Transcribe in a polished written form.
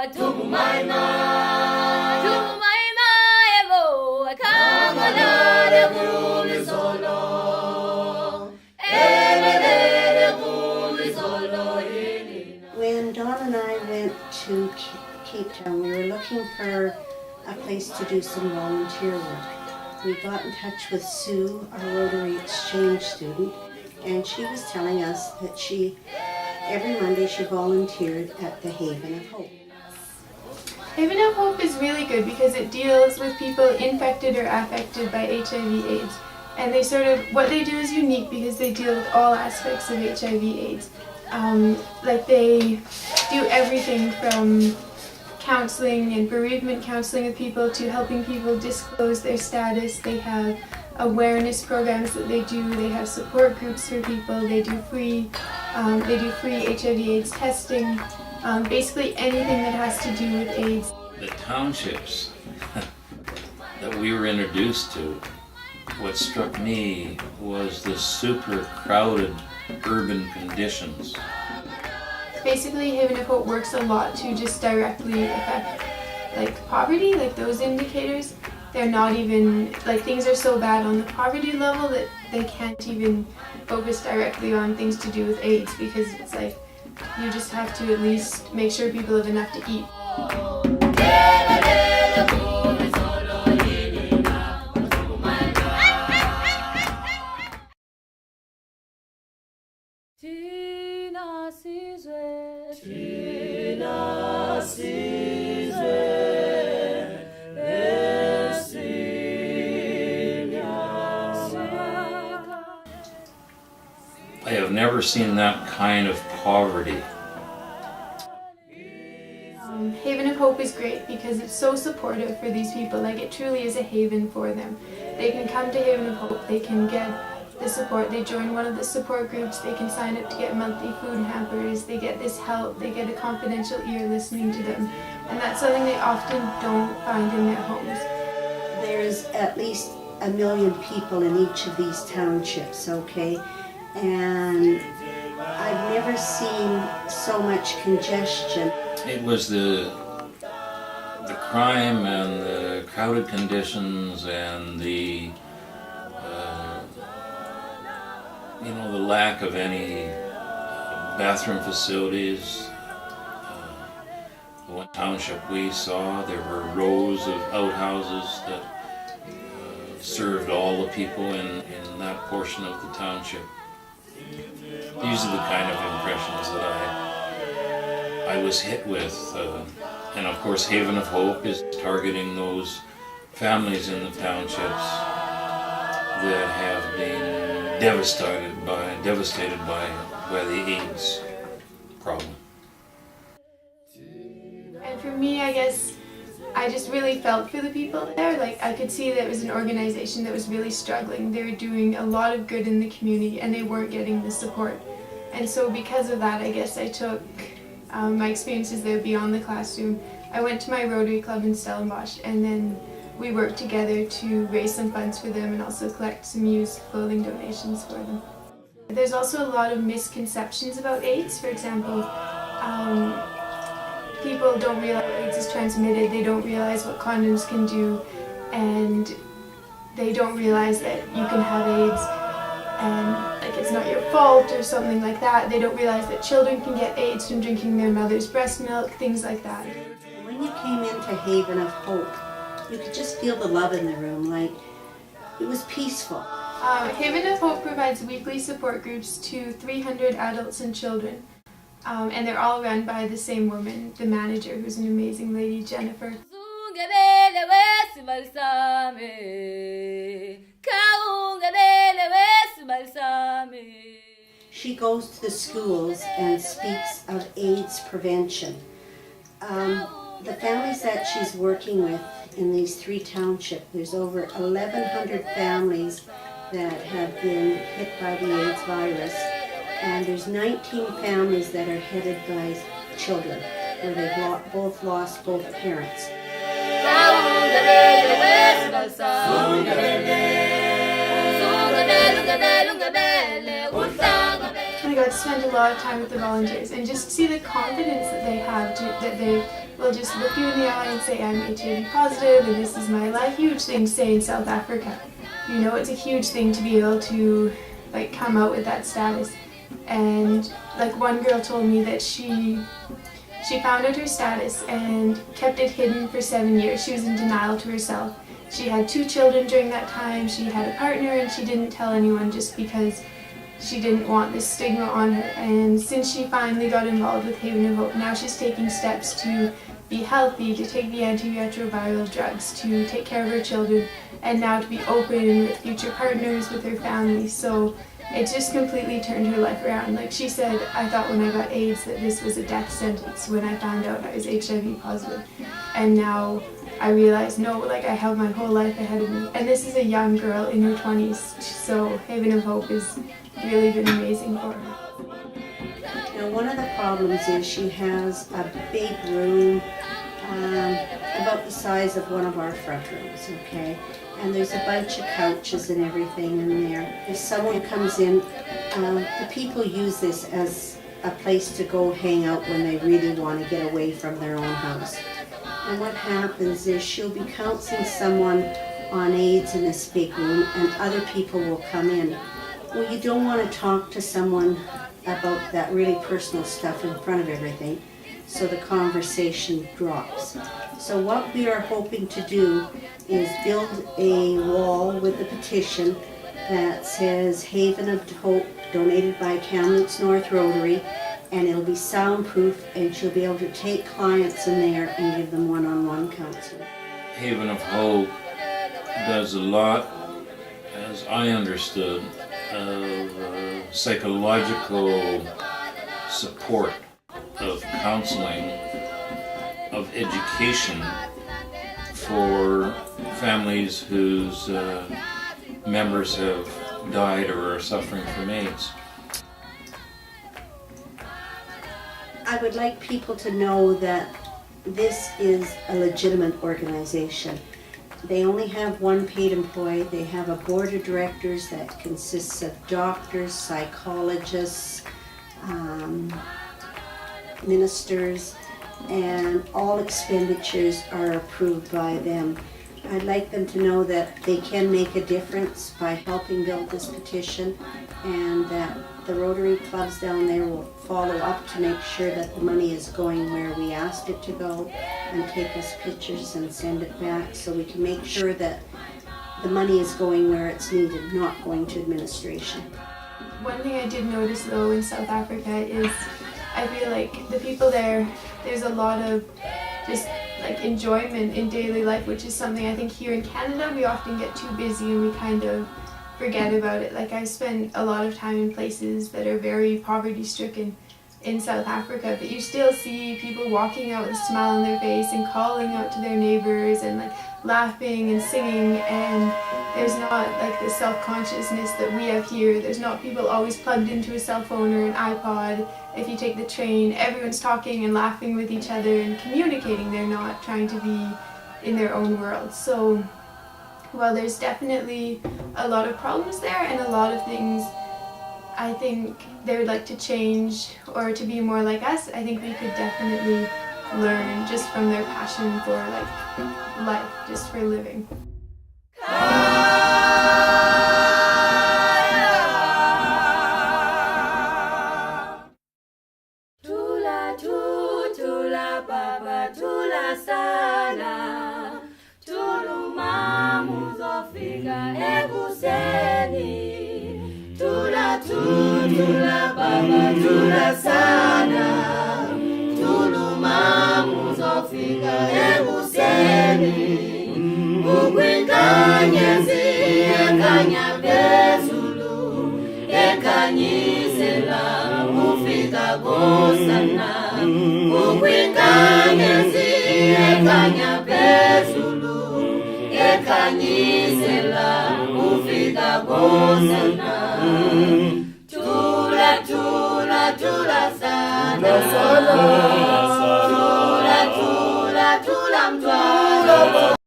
When Dawn and I went to Cape Town, we were looking for a place to do some volunteer work. We got in touch with Sue, our Rotary exchange student, and she was telling us that every Monday she volunteered at the Haven of Hope. Haven of Hope is really good because it deals with people infected or affected by HIV/AIDS. And what they do is unique because they deal with all aspects of HIV/AIDS. Like they do everything from counseling and bereavement counseling with people to helping people disclose their status. They have awareness programs that they do. They have support groups for people. They do free HIV/AIDS testing. Basically anything that has to do with AIDS. The townships that we were introduced to, what struck me was the super crowded urban conditions. Basically, Haven of Hope works a lot to just directly affect poverty, those indicators. They're not even, things are so bad on the poverty level that they can't even focus directly on things to do with AIDS because it's you just have to at least make sure people have enough to eat. I have never seen that kind of poverty. Haven of Hope is great because it's so supportive for these people. It truly is a haven for them. They can come to Haven of Hope, they can get the support, they join one of the support groups, they can sign up to get monthly food hampers, they get this help, they get a confidential ear listening to them. And that's something they often don't find in their homes. There's at least 1 million people in each of these townships, okay? And I've never seen so much congestion. It was the crime and the crowded conditions and the the lack of any bathroom facilities. The one township we saw, there were rows of outhouses that served all the people in that portion of the township. These are the kind of impressions that I was hit with. And of course Haven of Hope is targeting those families in the townships that have been devastated by the AIDS problem. And for me, I guess, I just really felt for the people there. I could see that it was an organization that was really struggling. They were doing a lot of good in the community and they weren't getting the support. And so because of that, I guess I took my experiences there beyond the classroom. I went to my Rotary Club in Stellenbosch and then we worked together to raise some funds for them and also collect some used clothing donations for them. There's also a lot of misconceptions about AIDS. For example, people don't realize AIDS is transmitted, they don't realize what condoms can do, and they don't realize that you can have AIDS and it's not your fault or something like that. They don't realize that children can get AIDS from drinking their mother's breast milk, things like that. When you came into Haven of Hope, you could just feel the love in the room, it was peaceful. Haven of Hope provides weekly support groups to 300 adults and children, and they're all run by the same woman, the manager, who's an amazing lady, Jennifer. She goes to the schools and speaks of AIDS prevention. The families that she's working with in these 3 townships, there's over 1,100 families that have been hit by the AIDS virus, and there's 19 families that are headed by children, where they've both lost both parents. To really got to spend a lot of time with the volunteers and just see the confidence that they have, that they will just look you in the eye and say, I'm HIV positive and this is my life. Huge thing to say in South Africa. You know, it's a huge thing to be able to like come out with that status. And like one girl told me that she found out her status and kept it hidden for 7 years. She was in denial to herself. She had 2 children during that time. She had a partner and she didn't tell anyone just because she didn't want this stigma on her. And since she finally got involved with Haven of Hope, now she's taking steps to be healthy, to take the antiretroviral drugs, to take care of her children, and now to be open with future partners, with her family. So it just completely turned her life around. Like she said, I thought when I got AIDS that this was a death sentence when I found out I was HIV positive. And now I realized, no, like I have my whole life ahead of me. And this is a young girl in her 20s, so Haven of Hope has really been amazing for her. Now, one of the problems is she has a big room, about the size of one of our front rooms, okay? And there's a bunch of couches and everything in there. If someone comes in, the people use this as a place to go hang out when they really want to get away from their own house. And what happens is she'll be counseling someone on AIDS in this big room and other people will come in. Well, you don't want to talk to someone about that really personal stuff in front of everything, so the conversation drops. So what we are hoping to do is build a wall with a petition that says Haven of Hope, donated by Kamloops North Rotary, and it'll be soundproof, and she'll be able to take clients in there and give them one-on-one counseling. Haven of Hope does a lot, as I understood, of psychological support, of counseling, of education for families whose members have died or are suffering from AIDS. I would like people to know that this is a legitimate organization. They only have one paid employee. They have a board of directors that consists of doctors, psychologists, ministers, and all expenditures are approved by them. I'd like them to know that they can make a difference by helping build this petition, and that the Rotary clubs down there will follow up to make sure that the money is going where we asked it to go, and take us pictures and send it back so we can make sure that the money is going where it's needed, not going to administration. One thing I did notice though in South Africa is I feel like the people there, there's a lot of just like enjoyment in daily life, which is something I think here in Canada we often get too busy and we kind of forget about it. Like I spent a lot of time in places that are very poverty stricken in South Africa, but you still see people walking out with a smile on their face and calling out to their neighbors and like laughing and singing, and there's not like the self-consciousness that we have here. There's not people always plugged into a cell phone or an iPod. If you take the train, everyone's talking and laughing with each other and communicating. They're not trying to be in their own world. So while there's definitely a lot of problems there and a lot of things I think they would like to change or to be more like us, I think we could definitely learn just from their passion for like life, just for living. Tula tu, tula baba, tula sana, tuluma muzofika ekuseni. Tula tu, tula baba, tula sana, tuluma muzofika ekuseni. Ukwinkanyezi ekanya phezulu, ekhanyisela ufika kosana. Ukwinkanyezi ekanya phezulu, ekhanyisela ufika kosana. Tula tula tula sana, tula tula tula mthwalo.